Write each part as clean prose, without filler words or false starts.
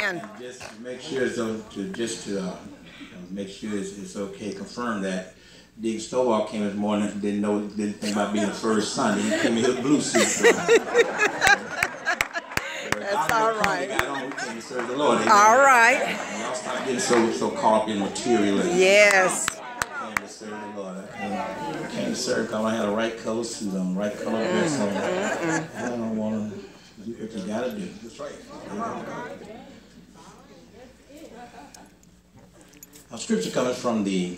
And just to make sure, make sure it's okay, confirm that Deacon Stovall came this morning, didn't think about being the first Sunday. He came in with a blue suit. So. That's all right. We came to serve the Lord. Amen. All right. Y'all stop getting so caught up in materialism. Yes. I came to serve the Lord. I came to serve because I had a right color suit on, right color dress on. I don't want to do what you got to do. That's right. Our scripture comes from the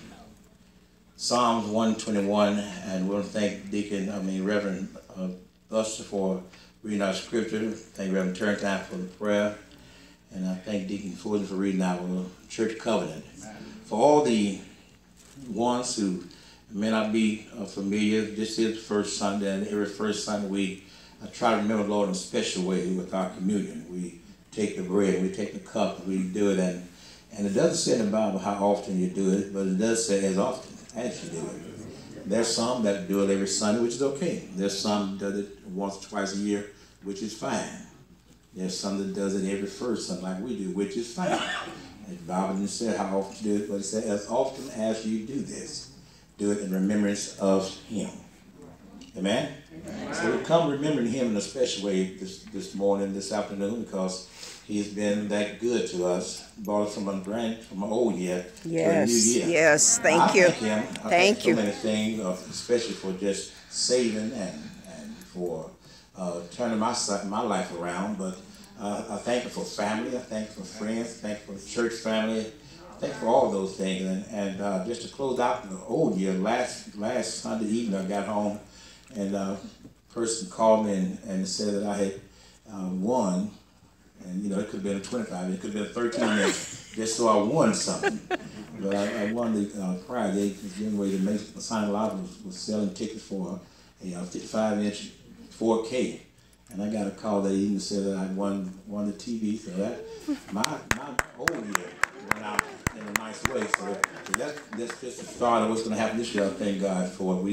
Psalms 121, and we'll thank Reverend Buster for reading our scripture. Thank Reverend Turntime for the prayer, and I thank Deacon Ford for reading our church covenant. For all the ones who may not be familiar, this is the first Sunday, and every first Sunday I try to remember the Lord in a special way with our communion. We take the bread, we take the cup, and we do it, and it doesn't say in the Bible how often you do it, but it does say as often as you do it. There's some that do it every Sunday, which is okay. There's some that does it once or twice a year, which is fine. There's some that does it every first Sunday like we do, which is fine. And the Bible didn't say how often you do it, but it said as often as you do this, do it in remembrance of Him. Amen? Amen. So we come remembering Him in a special way this morning, this afternoon, because He's been that good to us. Brought us from an old year to a new year. Yes, thank you. Thank Him. Thank you. So many things, especially for just saving and for turning my life around. But I thank Him for family. I thank Him for friends. I thank Him for church family. I thank Him for all those things. And just to close out the old year, last Sunday evening I got home, and a person called me and said that I had won. And, it could have been a 25, it could have been a 13 minutes, just so I won something. But I won the prize. They was giving away the Sign Live was selling tickets for a 55-inch 4K. And I got a call that even said that I won the TV. So that, my whole year went out in a nice way. So that's just the start of what's going to happen this year. I thank God for it.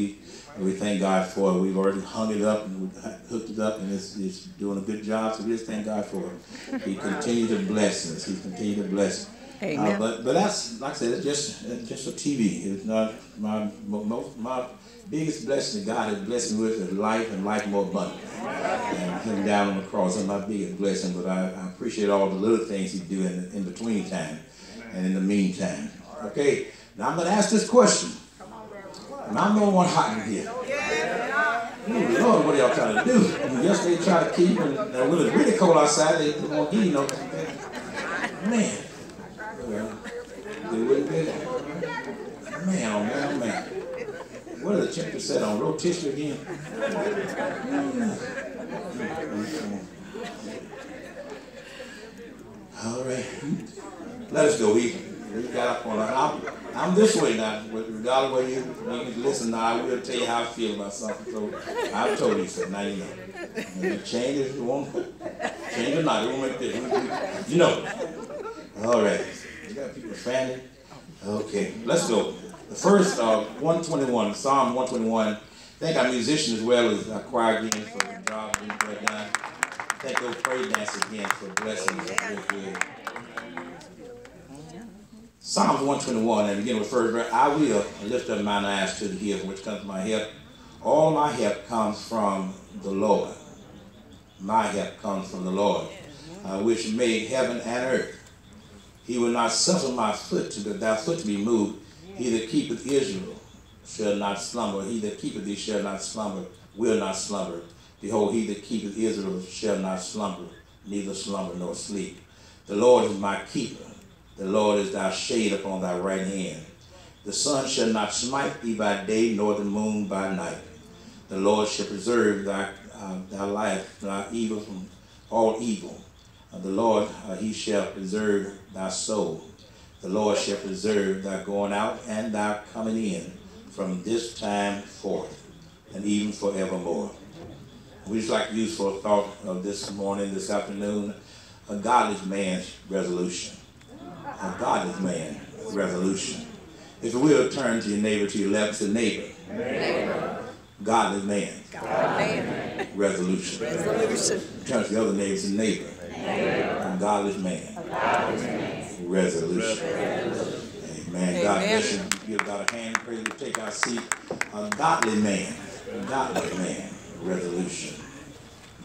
We thank God for it. We've already hung it up and hooked it up, and it's doing a good job. So we just thank God for it. He continued to bless us. He continued to bless us. Amen. But that's, like I said, it's just a TV. It's not my biggest blessing that God has blessed me with is life and life more abundant. And Him down on the cross is my biggest blessing. But I appreciate all the little things He do in between time and in the meantime. Okay, now I'm going to ask this question. And I'm the one hot in here. Oh, Lord, what are y'all trying to do? Yes, they try to keep, and when it's really cold outside, they won't give you no. Man. Well, they wouldn't get it. Man, oh man. What did the temperature set on? Rotisserie again? All right. Let us go. We got up on our. I'm this way now. Regardless of where you can listen now, I will tell you how I feel about something. So I've told you so. Now you know. And you change it if you want. Change it or not. It won't make difference. You know. All right. You got people fanning. Okay. Let's go. The first 121, Psalm 121. Thank our musicians as well as our choir again for the job being done. Thank those praise dancers again for blessings. Real good. Psalms 121, and begin with first verse. I will lift up mine eyes to the hill, which comes my help. All my help comes from the Lord. My help comes from the Lord, which made heaven and earth. He will not suffer thy foot to be moved. He that keepeth Israel shall not slumber. He that keepeth thee shall not slumber, will not slumber. Behold, he that keepeth Israel shall not slumber, neither slumber nor sleep. The Lord is my keeper. The Lord is thy shade upon thy right hand. The sun shall not smite thee by day, nor the moon by night. The Lord shall preserve thy life, thy evil from all evil. The Lord, He shall preserve thy soul. The Lord shall preserve thy going out and thy coming in from this time forth and even forevermore. We just like to use for a thought of this morning, this afternoon, a godly man's resolution. A godly man's resolution. If you will, turn to your neighbor, to your left, to neighbor. Neighbor. Godly man. Godly man. Resolution. Resolution. Turn to the other neighbor, to neighbor. Neighbor. godly man. Resolution. Amen. God bless you. Give God a hand. Pray we take our seat. A godly man. Resolution.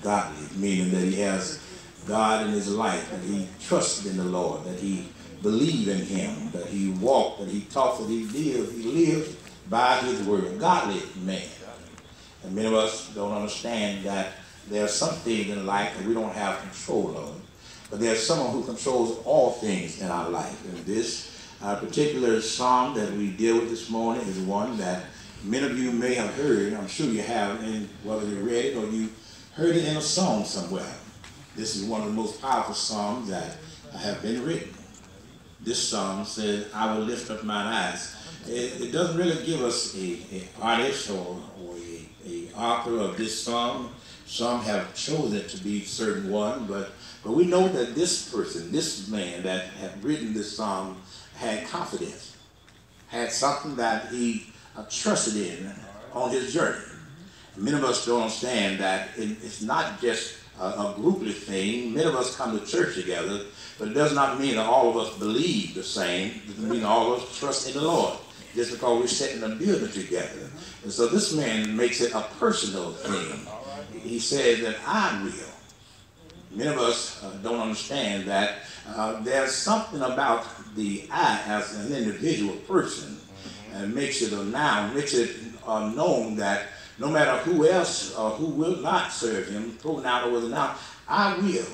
Godly, meaning that he has God in his life, that he trusted in the Lord, that he believed in him, that he walked, that he talked, that he lived by his word. A godly man. And many of us don't understand that there are some things in life that we don't have control of. But there's someone who controls all things in our life. And this particular psalm that we deal with this morning is one that many of you may have heard. I'm sure you have, and whether you read it or you heard it in a song somewhere. This is one of the most powerful psalms that have been written. This psalm says, I will lift up mine eyes. It doesn't really give us an artist or a author of this psalm. Some have chosen to be certain one, but we know that this person, this man that had written this psalm had confidence, had something that he trusted in on his journey. Many of us don't understand that it's not just a grouply thing. Many of us come to church together, but it does not mean that all of us believe the same. It doesn't mean all of us trust in the Lord, just because we're sitting in a building together. And so this man makes it a personal thing. He says that I will. Many of us don't understand that there's something about the I as an individual person and makes it a noun, makes it known that no matter who else or who will not serve him, pronoun or with a noun, I will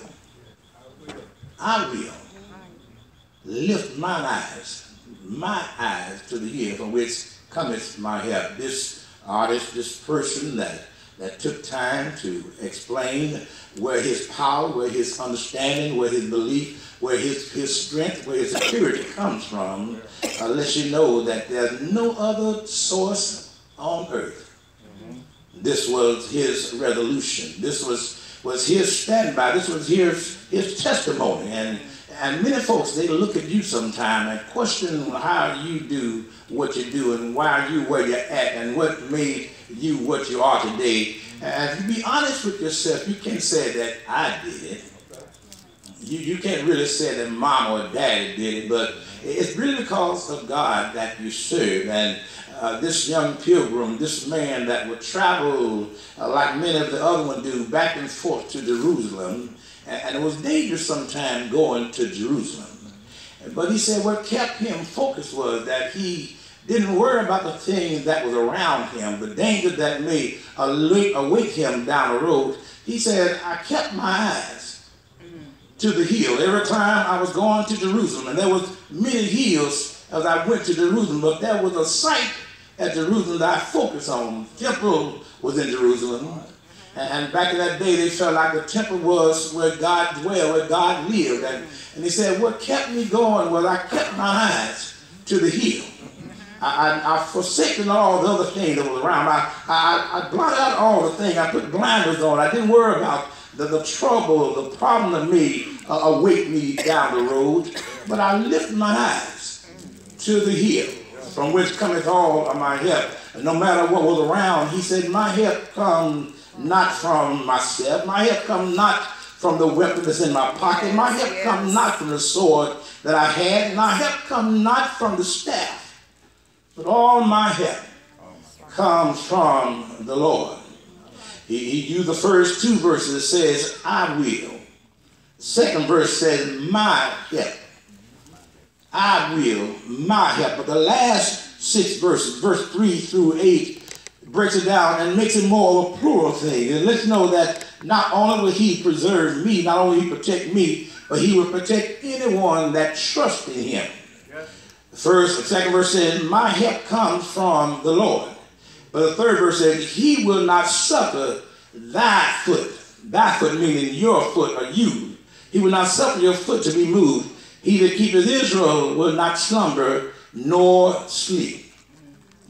lift mine eyes to the hill from which cometh my help. This artist, this person that took time to explain where his power, where his understanding, where his belief, where his strength, where his security comes from, lets you know that there's no other source on earth. This was his resolution. This was his standby. This was his testimony. And many folks, they look at you sometime and question how you do what you do and why you where you're at and what made you what you are today. And if you be honest with yourself, you can't say that I did it. You can't really say that mom or daddy did it, but it's really because of God that you serve. And this young pilgrim, this man that would travel like many of the other ones do, back and forth to Jerusalem, and it was dangerous sometimes going to Jerusalem. But he said what kept him focused was that he didn't worry about the things that was around him, the danger that may await him down the road. He said, I kept my eyes to the hill. Every time I was going to Jerusalem, and there was many hills as I went to Jerusalem, but there was a site at Jerusalem that I focused on. The temple was in Jerusalem. And back in that day, they felt like the temple was where God dwelled, where God lived. And he said, what kept me going was I kept my eyes to the hill. I forsaken all the other things that was around. I blotted out all the things. I put blinders on. I didn't worry about the trouble, the problem that may await me down the road. But I lifted my eyes to the hill, from which cometh all of my help. And no matter what was around, he said, my help comes not from myself. My help comes not from the weapon that's in my pocket. My help comes not from the sword that I had. My help comes not from the staff. But all my help comes from the Lord. He used the first two verses. It says, I will. The second verse says, my help. I will, my help. But the last 6 verses, verse 3 through 8, breaks it down and makes it more of a plural thing. And let's know that not only will he preserve me, not only will he protect me, but he will protect anyone that trusts in him. The second verse says, my help comes from the Lord. But the third verse says, he will not suffer thy foot meaning your foot or you. He will not suffer your foot to be moved. He that keepeth Israel will not slumber nor sleep.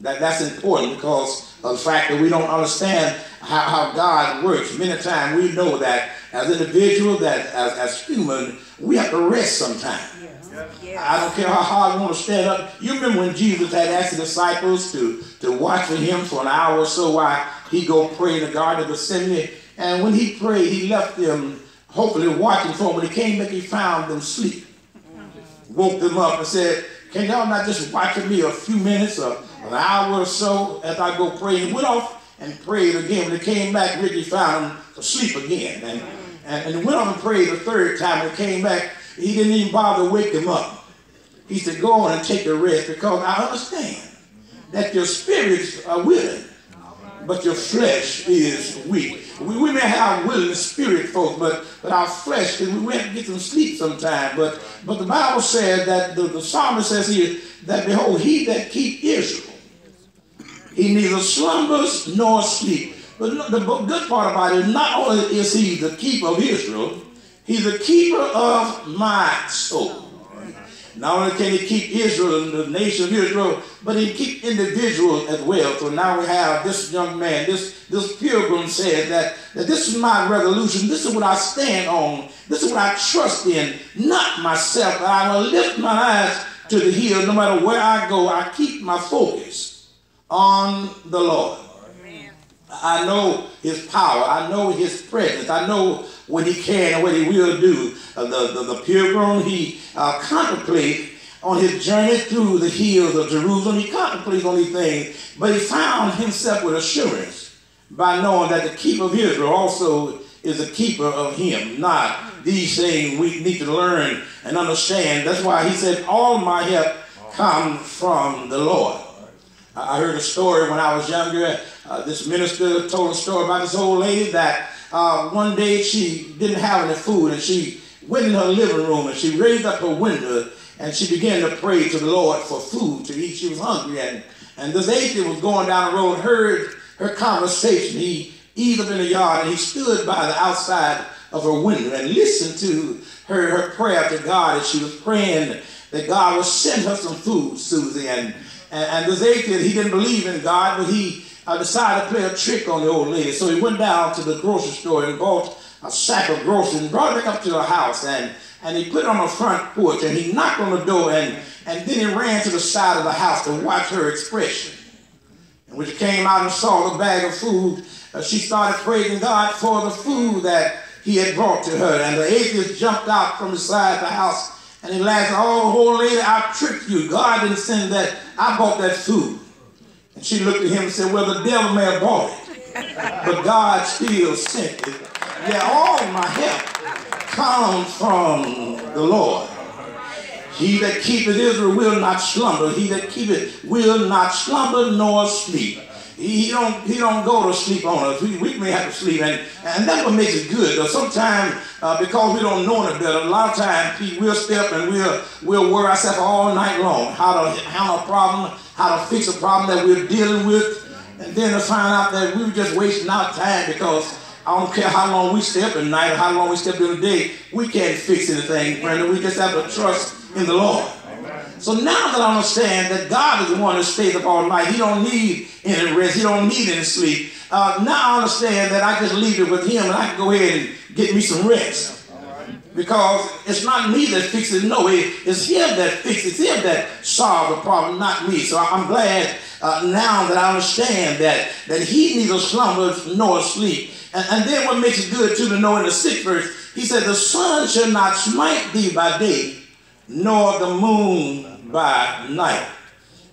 That's important because of the fact that we don't understand how God works. Many times we know that as individuals, that as human, we have to rest sometimes. I don't care how hard we want to stand up. You remember when Jesus had asked the disciples to watch for him for an hour or so while he go pray in the Garden of Gethsemane. And when he prayed, he left them hopefully watching for him. When he came back, he found them asleep. Woke them up and said, can y'all not just watch me a few minutes or an hour or so as I go pray? And he went off and prayed again. When he came back, Ricky found him asleep again. And he went on and prayed the third time. When he came back, he didn't even bother to wake him up. He said, go on and take a rest, because I understand that your spirits are willing, but your flesh is weak. We may have willing spirit, folks, but our flesh, we have to get some sleep sometime. But the Bible says that the psalmist says here that, behold, he that keep Israel, he neither slumbers nor sleep. But the good part about it, not only is he the keeper of Israel, he's the keeper of my soul. Not only can he keep Israel and the nation of Israel, but he keep individuals as well. So now we have this young man, this pilgrim said that this is my resolution. This is what I stand on. This is what I trust in, not myself. I will lift my eyes to the hill. No matter where I go, I keep my focus on the Lord. I know his power. I know his presence. I know what he can and what he will do. The pilgrim, he contemplated on his journey through the hills of Jerusalem. He contemplated on these things, but he found himself with assurance by knowing that the keeper of Israel also is a keeper of him. Not these things we need to learn and understand. That's why he said, all my help comes from the Lord. I heard a story when I was younger. This minister told a story about this old lady that one day she didn't have any food, and she went in her living room and she raised up her window and she began to pray to the Lord for food to eat. She was hungry, and this atheist was going down the road, heard her conversation. He eased up in the yard and he stood by the outside of her window and listened to her prayer to God as she was praying that God would send her some food, Susie. And this atheist, he didn't believe in God, but he decided to play a trick on the old lady. So he went down to the grocery store and bought a sack of groceries and brought it back up to her house, and he put it on the front porch, and he knocked on the door, and then he ran to the side of the house to watch her expression. And when she came out and saw the bag of food, she started praising God for the food that he had brought to her. And the atheist jumped out from inside the house and he laughed, oh, old lady, I tricked you. God didn't send that. I bought that food. And she looked at him and said, well, the devil may have bought it, but God still sent it. Yeah, all my help comes from the Lord. He that keepeth Israel will not slumber. He that keepeth will not slumber nor sleep. He don't go to sleep on us. We may have to sleep, and that's what makes it good. Sometimes, because we don't know any better, a lot of times we'll stay up and we'll worry ourselves all night long how to handle a problem, how to fix a problem that we're dealing with, and then to find out that we were just wasting our time because I don't care how long we stay up at night or how long we stay up during the day, we can't fix anything, Brenda. We just have to trust in the Lord. So now that I understand that God is the one that stays up all night, he don't need any rest, he don't need any sleep. Now I understand that I just leave it with him and I can go ahead and get me some rest. Because it's not me that fixes it, no, it's him that fixes it, him that solves the problem, not me. So I'm glad now that I understand that he neither slumbers nor sleep. And then what makes it good too to know in the 6th verse, he said, the sun shall not smite thee by day, nor the moon by night.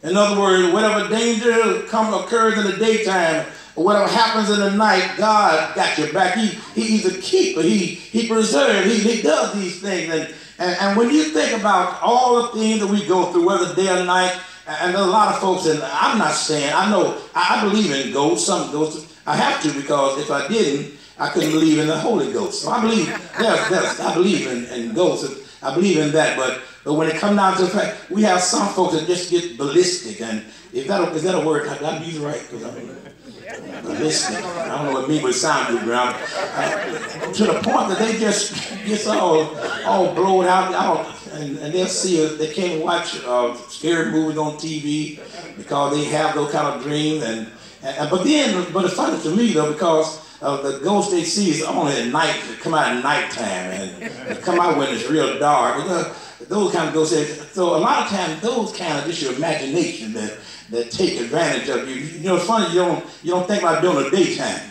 In other words, whatever danger occurs in the daytime, or whatever happens in the night, God got your back. He's a keeper. He preserves. He does these things. And when you think about all the things that we go through, whether day or night, and there's a lot of folks, and I'm not saying, I know, I believe in ghosts, some ghosts. I have to, because if I didn't, I couldn't believe in the Holy Ghost. So I believe, I believe in ghosts. I believe in that, but when it comes down to the fact, we have some folks that just get ballistic, and is that a word? I'm using right? Ballistic. I don't know what it means, but it sounds good, Brown. To the point that they just get all blown out, and they'll see they can't watch scary movies on TV because they have those kind of dreams, but it's funny to me though, because the ghost they see is only at night. They come out at nighttime and they come out when it's real dark. Those kind of ghosts. So a lot of times those kind of just your imagination that take advantage of you. You know, it's funny you don't think about doing it daytime.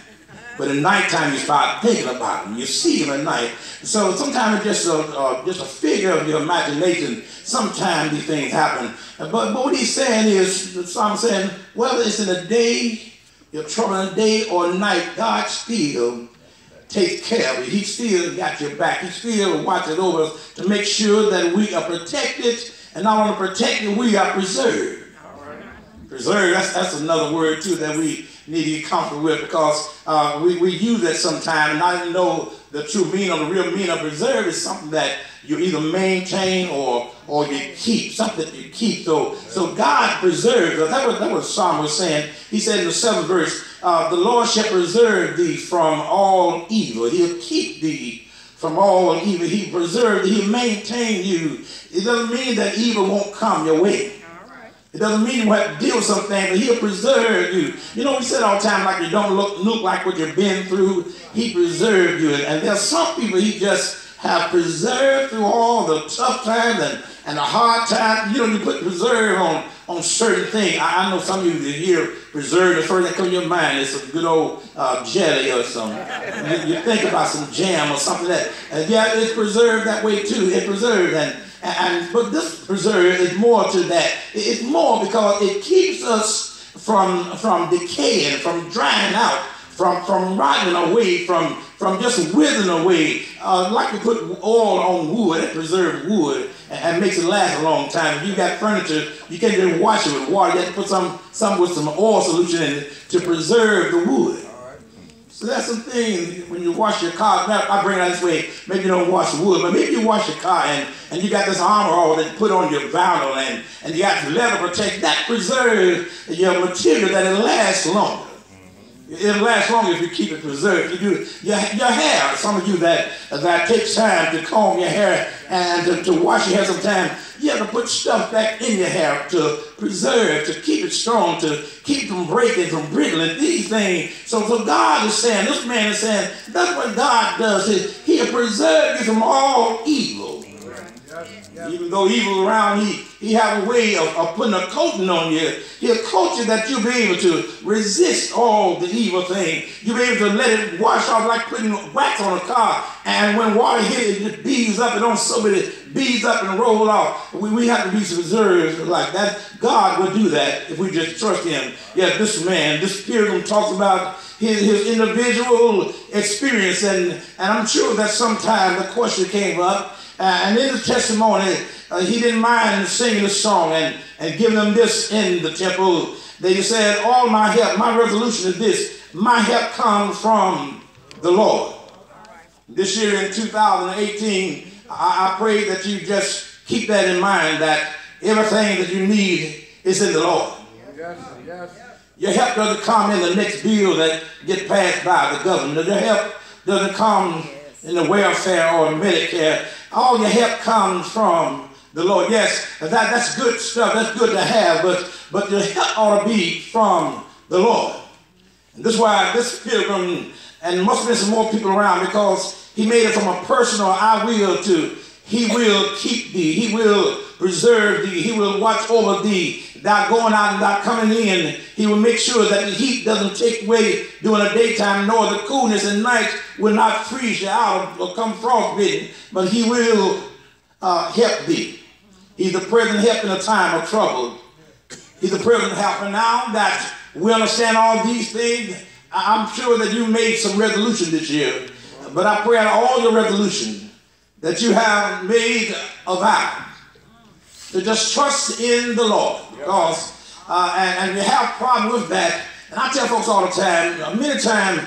But at nighttime you start thinking about them. You see them at night. So sometimes it's just a figure of your imagination. Sometimes these things happen. But what he's saying is, the psalm saying, whether it's in the day, your trouble in the day or night, God still takes care of you. He still got your back. He still watches over us to make sure that we are protected, and not only protected, we are preserved. Preserved, that's another word too that we need to be comfortable with, because we use that sometimes and not even know the true meaning or the real meaning of preserve is something that you either maintain or you keep, something that you keep. So God preserves us. That was what Psalm was saying. He said in the 7th verse, the Lord shall preserve thee from all evil. He'll keep thee from all evil. He preserved thee. He'll maintain you. It doesn't mean that evil won't come your way. It doesn't mean you have to deal with something, but he'll preserve you. You know, we said all the time, like you don't look like what you've been through. He preserved you. And there's some people he just have preserved through all the tough times and the hard times. You know, you put preserve on certain things. I know some of you that hear preserve, the first thing that comes to your mind is some good old jelly or something. You think about some jam or something like that. And yeah, it's preserved that way too. It's preserved. But this preserve is more to that. It's more because it keeps us from decaying, from drying out, from rotting away, from just withering away. Like you put oil on wood, that preserves wood and makes it last a long time. If you got furniture, you can't just wash it with water. You have to put some with some oil solution in it to preserve the wood. So that's some things when you wash your car. Now, I bring it out this way. Maybe you don't wash the wood, but maybe you wash your car and you got this armor all that you put on your vinyl and you got leather protection. That preserves your material that it lasts longer. It'll last longer if you keep it preserved. You do your hair. Some of you that takes time to comb your hair and to wash your hair sometimes, you have to put stuff back in your hair to preserve, to keep it strong, to keep from breaking, from brittling, these things. So God is saying, this man is saying, that's what God does. He'll preserve you from all evil. Even though evil around, he have a way of putting a coating on you. He'll coat you that you'll be able to resist all the evil thing. You'll be able to let it wash off like putting wax on a car. And when water hits it, it beads up. It don't so many beads up and roll off. We have to be preserved like that. God will do that if we just trust him. Yeah, this pilgrim talks about his individual experience. And I'm sure that sometime the question came up. And in the testimony, he didn't mind singing the song and giving them this in the temple. They said, all my help, my resolution is this: my help comes from the Lord. This year in 2018, I pray that you just keep that in mind, that everything that you need is in the Lord. Yes. Your help doesn't come in the next bill that gets passed by the government. Your help doesn't come in the welfare or Medicare. All your help comes from the Lord. Yes, that's good stuff. That's good to have, but your help ought to be from the Lord. And this is why this pilgrim, and must have been some more people around, because he made it from a personal I will to he will keep thee. He will preserve thee. He will watch over thee. Thou going out and thou coming in. He will make sure that the heat doesn't take away during the daytime, nor the coolness at night will not freeze you out or come frostbitten. But he will help thee. He's the present help in a time of trouble. He's the present help. Now that we understand all these things, I'm sure that you made some resolution this year. But I pray out all your resolution that you have made a vow to just trust in the Lord. Because, and you have a problem with that. And I tell folks all the time, many times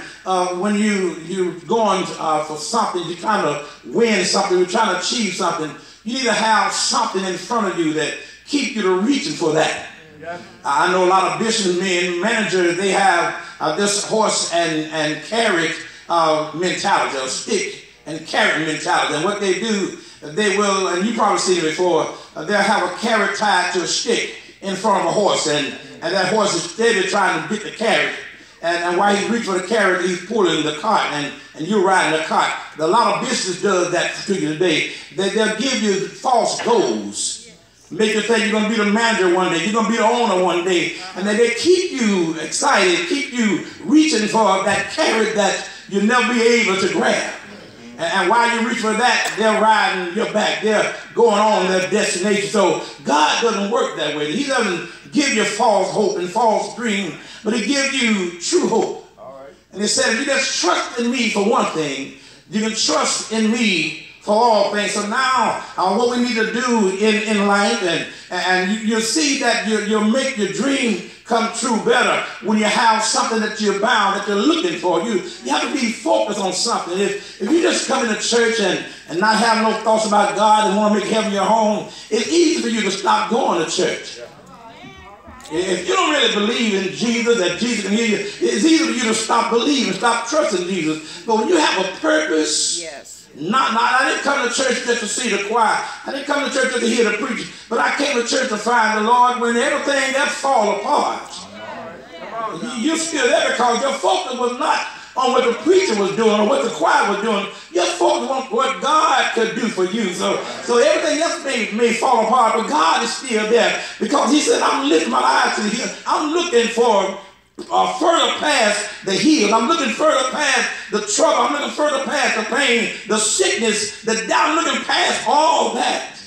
when you're going for something, you're trying to win something, you're trying to achieve something, you need to have something in front of you that keep you to reaching for that. I know a lot of businessmen, managers, they have this horse and carrot mentality, or stick and carrot mentality. And what they do, they will, and you probably seen it before, they'll have a carrot tied to a stick in front of a horse, and that horse is steady trying to get the carrot. And while he's reaching for the carrot, he's pulling the cart, and you're riding the cart. A lot of business does that to you today. They'll give you false goals. make you think you're going to be the manager one day, you're going to be the owner one day, and then they keep you excited, keep you reaching for that carrot that you'll never be able to grab. And while you reach for that, they're riding your back. They're going on their destination. So God doesn't work that way. He doesn't give you false hope and false dream, but he gives you true hope. And he said, if you just trust in me for one thing, you can trust in me for all things. So now what we need to do in life, and you'll see that you'll make your dream come true better when you have something that you're bound, that you're looking for. You have to be focused on something. If you just come into church and not have no thoughts about God and want to make heaven your home, it's easy for you to stop going to church. If you don't really believe in Jesus, that Jesus can heal you, it's easy for you to stop believing, stop trusting Jesus. But when you have a purpose, Yes. I didn't come to church just to see the choir. I didn't come to church just to hear the preacher. But I came to church to find the Lord when everything that fall apart. You're still there because your focus was not on what the preacher was doing or what the choir was doing. Your focus on what God could do for you. So everything else may fall apart, but God is still there because he said, I'm lifting my eyes to the hill. I'm looking for further past the hill. I'm looking further past the trouble. I'm looking further past the pain, the sickness, the doubt. I'm looking past all that.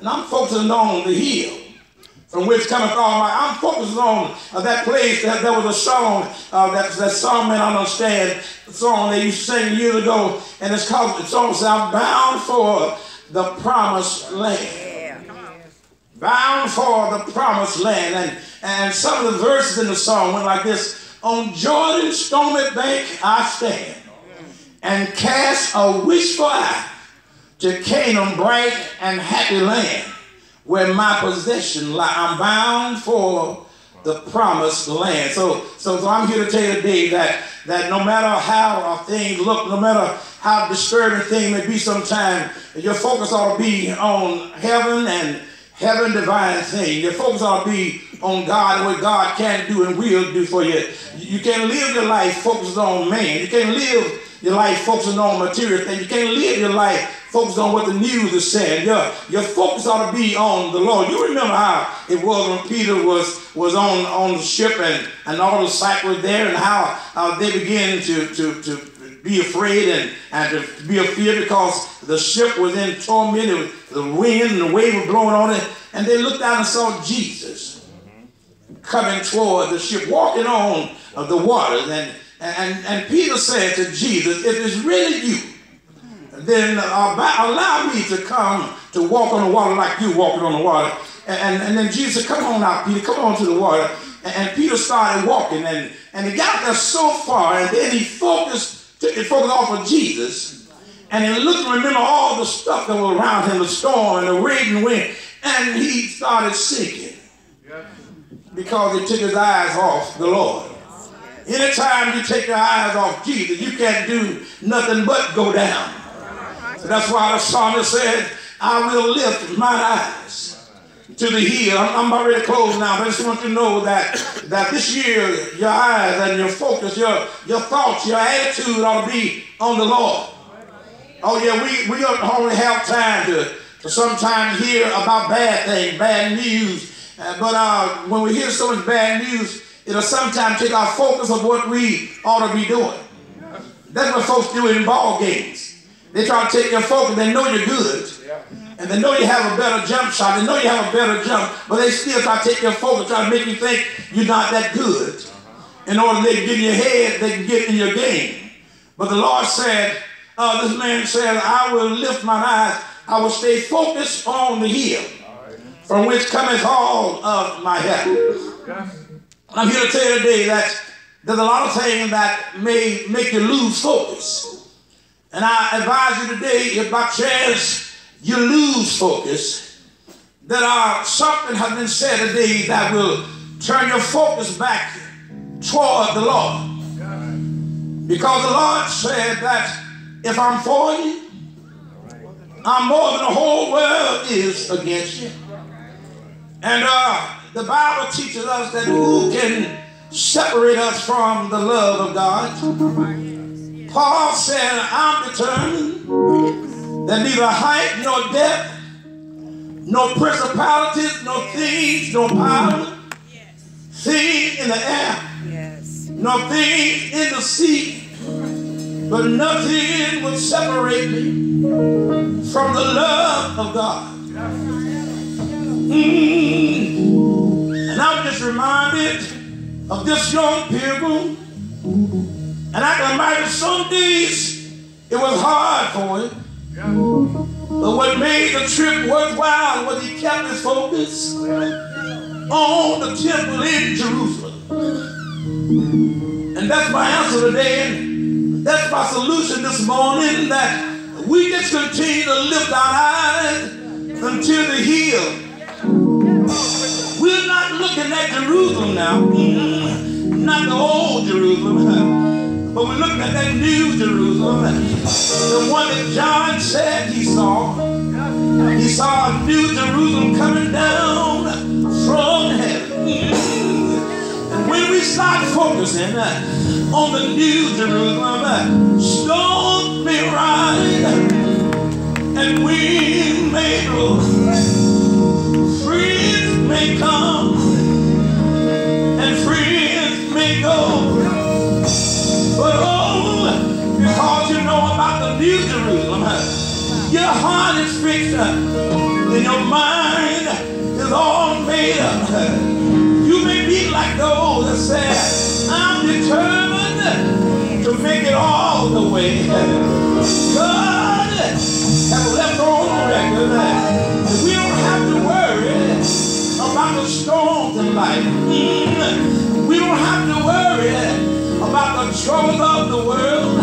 And I'm focusing on the hill from which cometh all my. I'm focusing on that place. There was a song, that song, man, I understand, the song they used to sing years ago, and it's called, the song says, I'm bound for the promised land. Bound for the promised land. And some of the verses in the song went like this. On Jordan's stormy bank I stand and cast a wishful eye to Canaan bright and happy land where my possession lie. I'm bound for the promised land. So I'm here to tell you today that no matter how things look, no matter how disturbing things may be sometime, your focus ought to be on heaven and heaven divine thing. Your focus ought to be on God and what God can do and will do for you. You can't live your life focused on man. You can't live your life focusing on material things. You can't live your life focused on what the news is saying. Your focus ought to be on the Lord. You remember how it was when Peter was on the ship and all the disciples were there, and how they began to be afraid and to be afraid because the ship was in torment. It was the wind and the wave was blowing on it. And they looked out and saw Jesus coming toward the ship, walking on the waters. And Peter said to Jesus, if it's really you, then allow me to come to walk on the water like you walking on the water. And then Jesus said, come on out, Peter, come on to the water. And Peter started walking, and he got there so far, and then he took his focus off of Jesus, and he looked and remembered all the stuff that was around him, the storm and the raging wind, and he started sinking because he took his eyes off the Lord. Anytime you take your eyes off Jesus, you can't do nothing but go down. So that's why the psalmist said, I will lift my eyes to the hill. I'm about ready to close now, but I just want you to know that this year, your eyes and your focus, your thoughts, your attitude ought to be on the Lord. Oh yeah, we don't only have time to sometimes hear about bad things, bad news, but when we hear so much bad news, it'll sometimes take our focus of what we ought to be doing. That's what folks do in ball games. They try to take your focus. They know you're good. And they know you have a better jump shot. They know you have a better jump. But they still try to take your focus, try to make you think you're not that good. In order they can get in your head, they can get in your game. But the Lord said, this man said, I will lift my eyes. I will stay focused on the hill from which cometh all of my help. I'm here to tell you today that there's a lot of things that may make you lose focus. And I advise you today, if by chance you lose focus, that something has been said today that will turn your focus back toward the Lord. Because the Lord said that if I'm for you, I'm more than the whole world is against you. And the Bible teaches us that who can separate us from the love of God? Paul said, I'm determined that neither height nor depth, no principalities, no things, no power, things in the air, no things in the sea, but nothing will separate me from the love of God. And I'm just reminded of this young pilgrim, and I can imagine some days it was hard for him. But what made the trip worthwhile was he kept his focus on the temple in Jerusalem. And that's my answer today, and that's my solution this morning, that we just continue to lift our eyes until the hill. We're not looking at Jerusalem now, not the old Jerusalem, but we're looking at that new Jerusalem, the one that John said he saw. He saw a new Jerusalem coming down from heaven. And when we start focusing on the new Jerusalem, storms may rise and wind may blow, friends may come and friends may go. But oh, because you know about the new Jerusalem, your heart is fixed and your mind is all made up. You may be like those that say, I'm determined to make it all the way. God has left on record that we don't have to worry about the storms in life. We don't have to worry about the troubles of the world.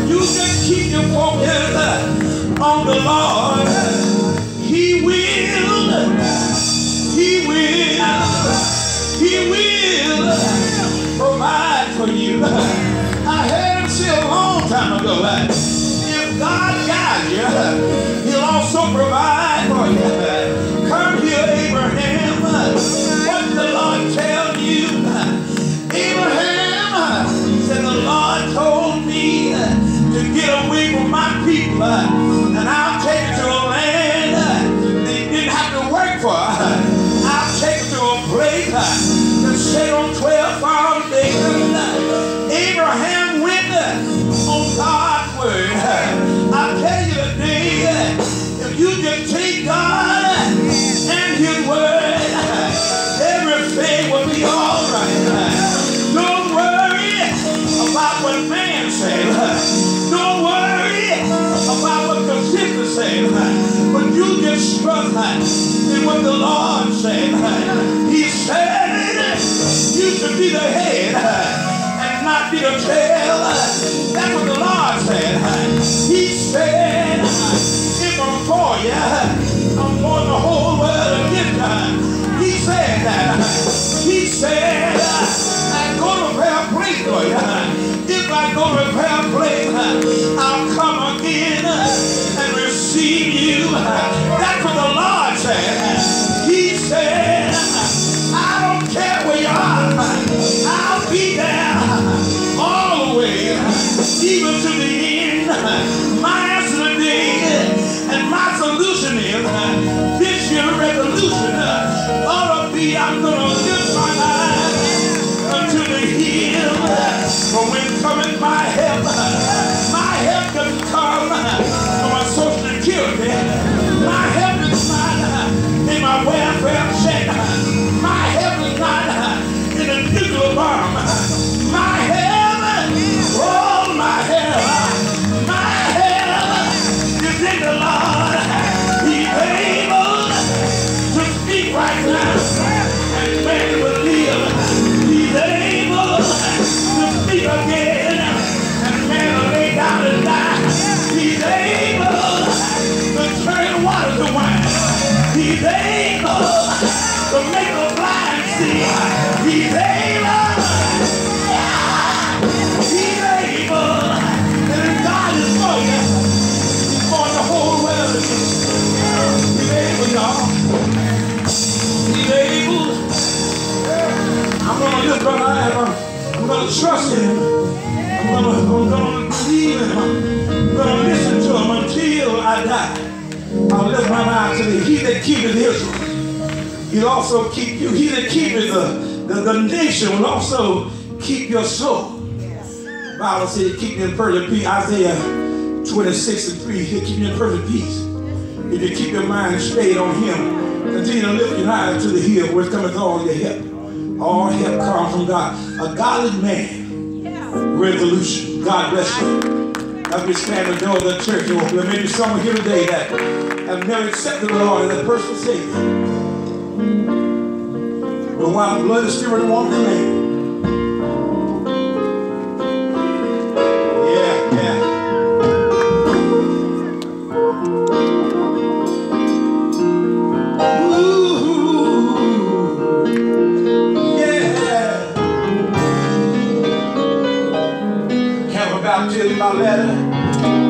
You just keep your focus on the Lord. He will provide for you. I heard him say a long time ago, if God guides you, he'll also provide for you. Come here, Abraham. What did the Lord tell you? Abraham said, the Lord told me to get away from my people, and I'll take you to a land that you didn't have to work for. I'll take you to a place that set on 12 farm acres. Abraham went on God's word. I'll tell you today, if you just take God and his word, everything will be all right. Don't worry about what man says. Don't worry about what the sister says. But you just trust in what the Lord said. He said you should be the head and not be the tail. That's what the Lord said. He said, if I'm for you, I'm for the whole world against you. He said that. He said, I go to prepare a place for you. If I go to prepare a place, I'll come again and receive you. That's what the Lord said. He said, I don't care where you are. I'll be there all the way, even to the end. My answer today and my solution is, this year's resolution ought to be, I'm going to lift my eyes unto the hill, for when coming my help doesn't come from my Social Security. My help is not in my welfare check. My help is not in a nuclear bomb. My help, oh my help is in the Lord. He's able to speak right now, and man will live. He's able to speak again, and man will lay down and die. He's able to turn water to wine. He's able to make the blind see. He's able. He's able. And if God is for you, he's for the whole world. He's able, y'all. He's able. I'm going to lift my life. I'm going to trust him. I'm going to believe him. I'm going to listen to him until I die. I'll lift my eyes to the he that that keepeth Israel, he'll also keep you. He that keepeth the nation will also keep your soul. The Bible says, keep you in perfect peace. Isaiah 26:3, he'll keep you in perfect peace. If you keep your mind stayed on him, continue to lift your eyes to the hill where cometh all your help. All help comes from God. A godly man, resolution. God bless you. I've been standing the door of the church open. There may be someone here today that have never accepted the Lord as a personal Savior. But while the blood is still in the water, my letter,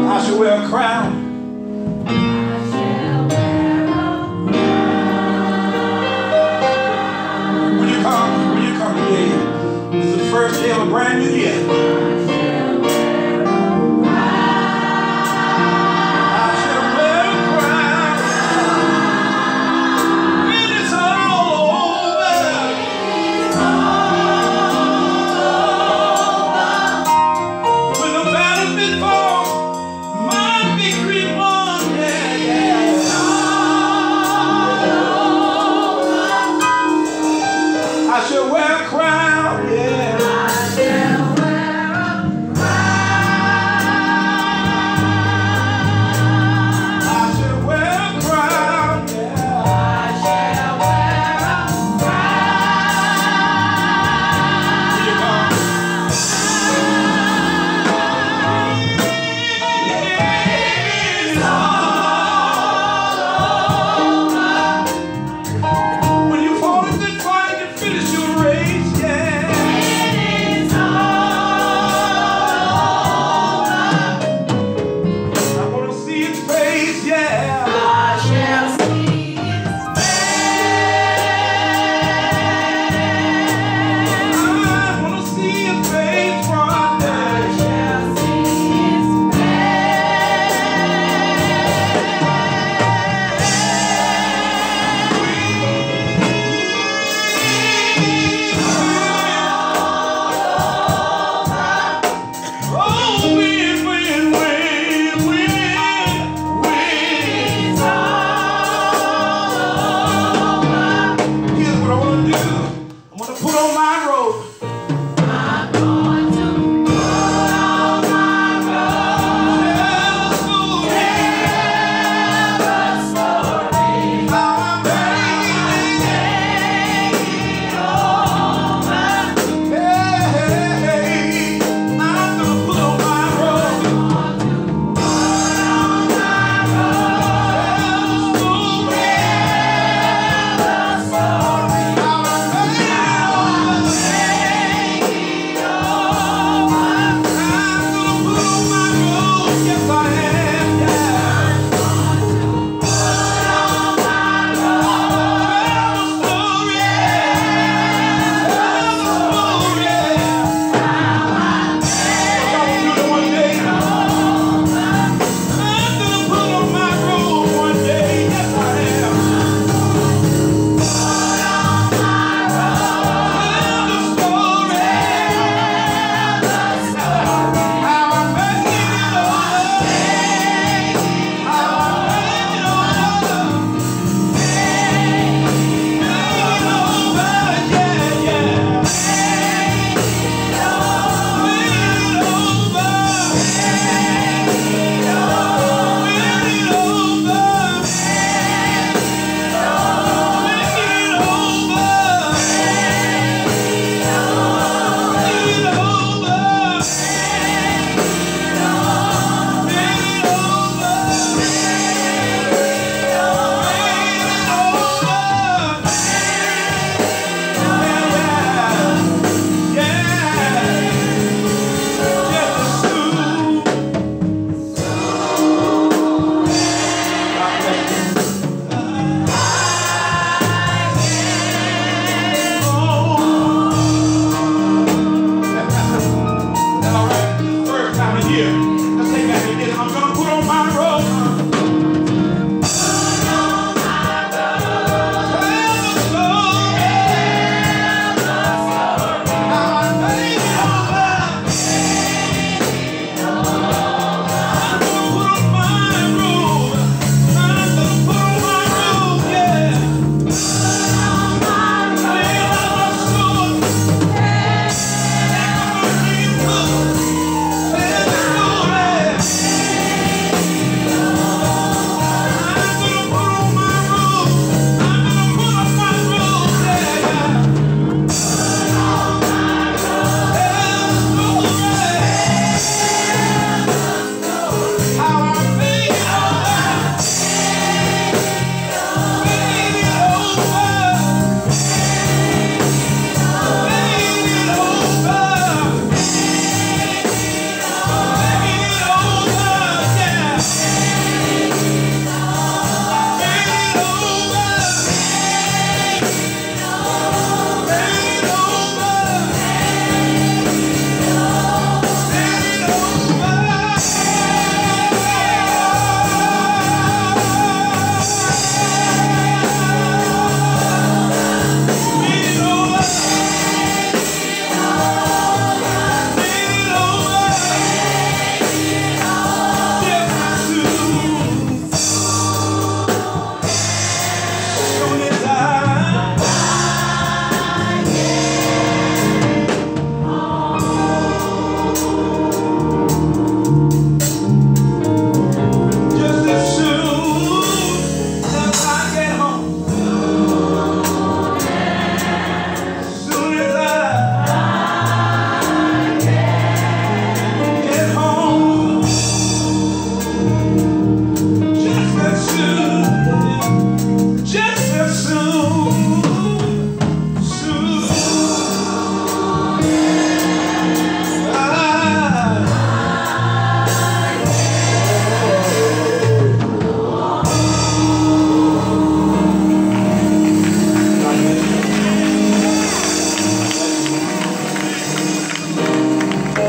I shall wear a crown. When you come today, it's the first day of a brand new year. I shall wear a crown, yeah. I shall wear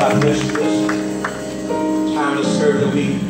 God bless you this time of service that we